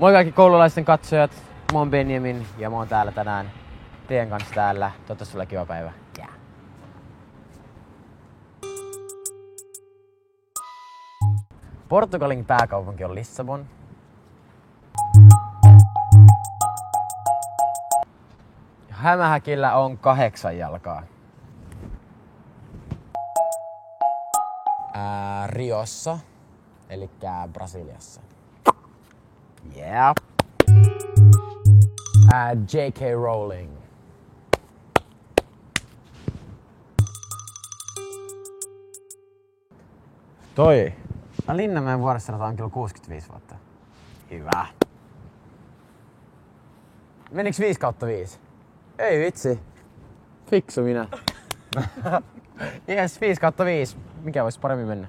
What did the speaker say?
Moi kaikki koululaisten katsojat, mä oon Benjamin ja mä oon täällä tänään teidän kanssa täällä. Toivottavasti sulla kiva päivä. Yeah. Portugalin pääkaupunki on Lissabon. Hämähäkillä on 8 jalkaa. Riossa, elikkä Brasiliassa. Yeah. J.K. Rowling. Toi. Linnanmäen vuoristossa on kyllä 65 vuotta. Hyvä. Meniks 5/5? Ei vitsi. Fiksu minä. Yes, 5/5. Mikä vois paremmin mennä?